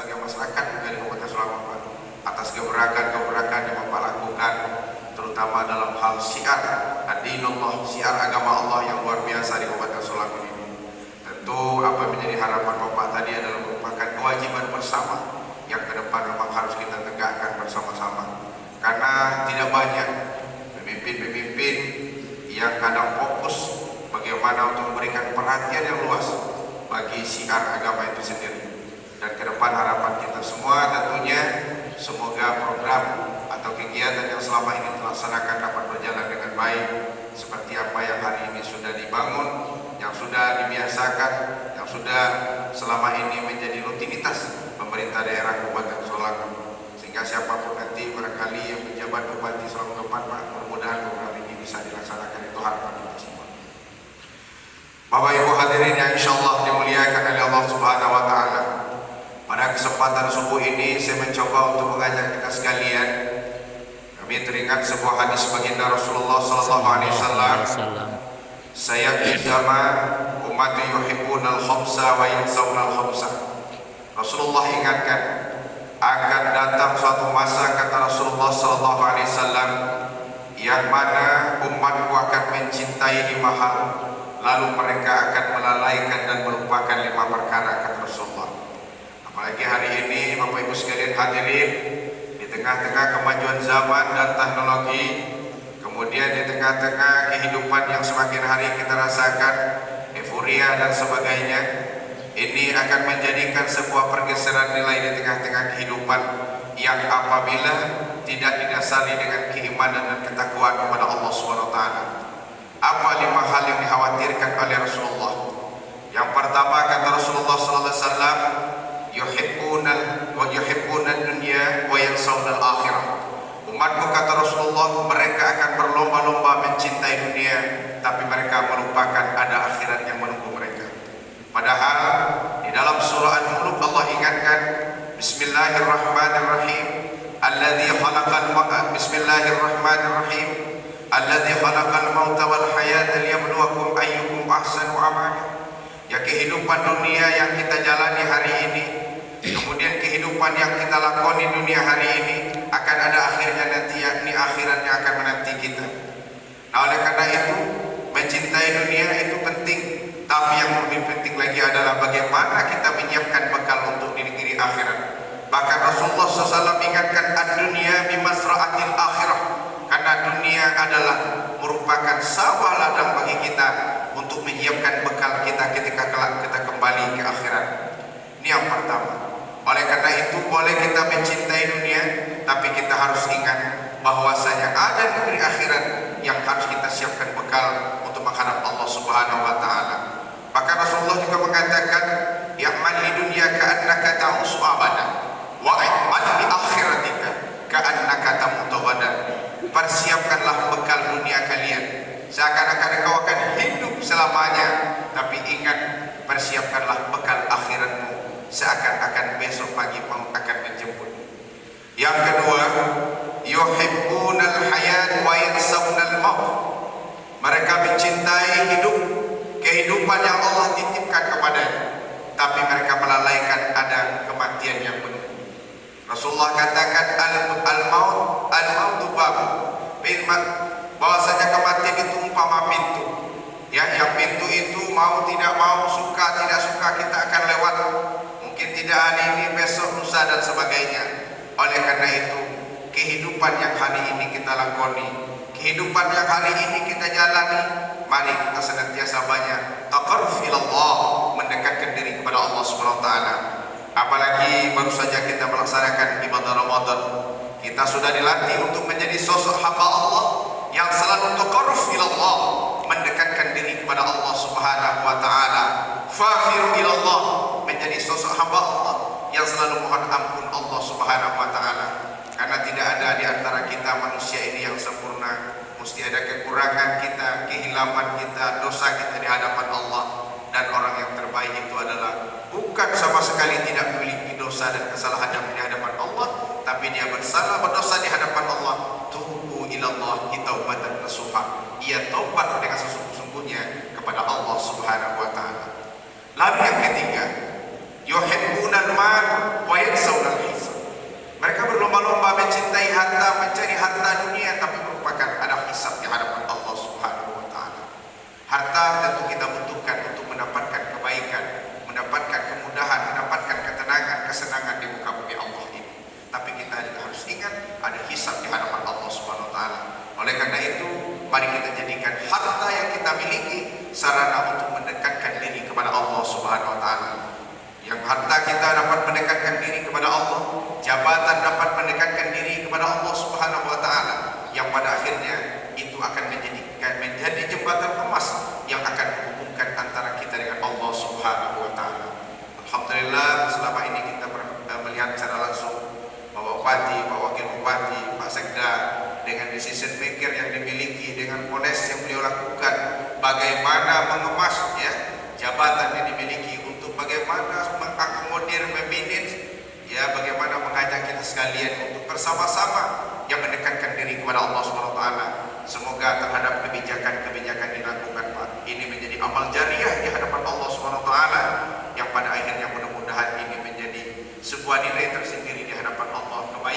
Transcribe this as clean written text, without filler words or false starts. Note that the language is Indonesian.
sebagai masyarakat dari Kabupaten Selangor Pak, atas gebrakan-gebrakan yang Bapak lakukan, terutama dalam hal syiar adinullah, syiar agama Allah yang luar biasa di Kabupaten Selangor ini. Tentu apa yang menjadi harapan Bapak tadi adalah merupakan kewajiban bersama yang ke depan memang harus kita tegakkan bersama-sama, karena tidak banyak pemimpin-pemimpin yang kadang fokus bagaimana untuk memberikan perhatian yang luas bagi syiar agama itu sendiri. Dan ke depan harapan kita semua tentunya semoga program atau kegiatan yang selama ini dilaksanakan dapat berjalan dengan baik, seperti apa yang hari ini sudah dibangun, yang sudah dibiasakan, yang sudah selama ini menjadi rutinitas pemerintah daerah Kabupaten Selangor, sehingga siapapun nanti barangkali yang menjabat Bupati Selangor depan Pak, mudah-mudahan program ini bisa dilaksanakan. Itu harapan kita semua. Bapak Ibu hadirin yang insyaallah dimuliakan oleh Allah Subhanahu wa taala. Pada kesempatan subuh ini saya mencoba untuk mengajak kita sekalian. Kami teringat sebuah hadis baginda Rasulullah sallallahu alaihi wasallam. Sayati zaman ummati yuhibbunal khamsa wa yansawna al khamsa. Rasulullah ingatkan akan datang suatu masa, kata Rasulullah sallallahu alaihi wasallam, yang mana umatku akan mencintai 5 hal, lalu mereka akan melalaikan dan melupakan 5 perkara, kata Rasulullah. Apalagi hari ini Bapak Ibu sekalian hadirin, di tengah-tengah kemajuan zaman dan teknologi, kemudian di tengah-tengah kehidupan yang semakin hari kita rasakan euforia dan sebagainya, ini akan menjadikan sebuah pergeseran nilai di tengah-tengah kehidupan yang apabila tidak didasari dengan keimanan dan ketakwaan kepada Allah SWT. Apa 5 hal yang dikhawatirkan oleh Rasulullah? Yang pertama, kata Rasulullah SAW, yuhibbuna dunya wa yansawna al-akhirah. Umatku, kata Rasulullah, mereka akan berlomba-lomba mencintai dunia, tapi mereka melupakan ada akhirat yang menunggu mereka. Padahal di dalam surah Al-Mulk Allah ingatkan, Bismillahirrahmanirrahim, Bismillahirrahmanirrahim, alladzi khalaqal mauta wal hayata liyabluwakum ayyukum ahsanu amala. Ya, kehidupan dunia yang kita jalani hari ini, kemudian kehidupan yang kita lakoni dunia hari ini, akan ada akhirnya nanti, yakni akhirat yang akan menanti kita. Nah, oleh karena itu mencintai dunia itu penting, tapi yang lebih penting lagi adalah bagaimana kita menyiapkan bekal untuk di negeri akhirat. Bahkan Rasulullah SAW ingatkan ad-dunya bimasra'atil akhirah, karena dunia adalah merupakan sawah ladang bagi kita untuk menyiapkan bekal kita ketika kelak kita kembali ke akhirat. Ini yang pertama. Oleh karena itu boleh kita mencintai dunia, tapi kita harus ingat bahwasanya ada negeri akhirat yang harus kita siapkan bekal untuk menghadap Allah Subhanahu wa taala. Maka Rasulullah juga mengatakan, ya'mal li dunya ka'annaka ta'usu abada wa i'mal li akhiratika ka'annaka tamutu ghadan. Persiapkanlah bekal dunia kalian seakan-akan engkau akan hidup selamanya, tapi ingat, persiapkanlah bekal akhiratmu seakan-akan besok pagi mau akan menjemput. Yang kedua, yuhibbunal hayat wa yansawunal maut. Mereka mencintai hidup, kehidupan yang Allah titipkan kepadanya, tapi mereka melalaikan ada kematian yang menunggu. Rasulullah katakan al-mautu bab, bahwasanya kematian itu umpama pintu. Ya, yang pintu itu mau tidak mau, suka tidak suka kita akan lewat. Mungkin tidak hari ini, besok, lusa dan sebagainya. Oleh karena itu, kehidupan yang hari ini kita lakoni, kehidupan yang hari ini kita jalani, mari kita senantiasa banyak taqarrub ilallah, mendekatkan diri kepada Allah Subhanahu wa taala. Apalagi baru saja kita melaksanakan ibadah Ramadan, kita sudah dilatih untuk menjadi sosok hamba Allah yang selalu taqarrub ilallah, mendekatkan diri kepada Allah Subhanahu wa taala. Fafiru ilallah, menjadi sosok hamba Allah yang selalu mohon ampun Allah Subhanahu wa taala. Karena tidak ada di antara kita manusia ini yang sempurna, mesti ada kekurangan kita, kehilapan kita, dosa kita di hadapan Allah. Dan orang yang terbaik itu adalah bukan sama sekali tidak memiliki dosa dan kesalahan yang di hadapan Allah, tapi dia bersalah berdosa di hadapan Allah. Tubu ilallah taubatan nasuha, ia taubat dengan sesungguhnya kepada Allah Subhanahu wa taala. Lalu yang ketiga, yuhibbunal mal wa Mari kita jadikan harta yang kita miliki sarana untuk mendekatkan diri kepada Allah Subhanahu wa taala. Yang harta kita dapat mendekatkan diri kepada Allah, jabatan dapat mendekatkan diri kepada Allah Subhanahu wa taala, yang pada akhirnya itu akan menjadi jembatan emas yang akan menghubungkan antara kita dengan Allah Subhanahu wa taala. Alhamdulillah, selama ini kita melihat secara langsung Pak Bupati, Pak Wakil Bupati, Pak Sekda dengan decision maker yang dimiliki, dengan poles yang beliau lakukan, bagaimana mengemas jabatan yang dimiliki untuk bagaimana mengakomodir, memanage, bagaimana mengajak kita sekalian untuk bersama-sama yang mendekatkan diri kepada Allah Subhanahu wa taala. Semoga terhadap kebijakan-kebijakan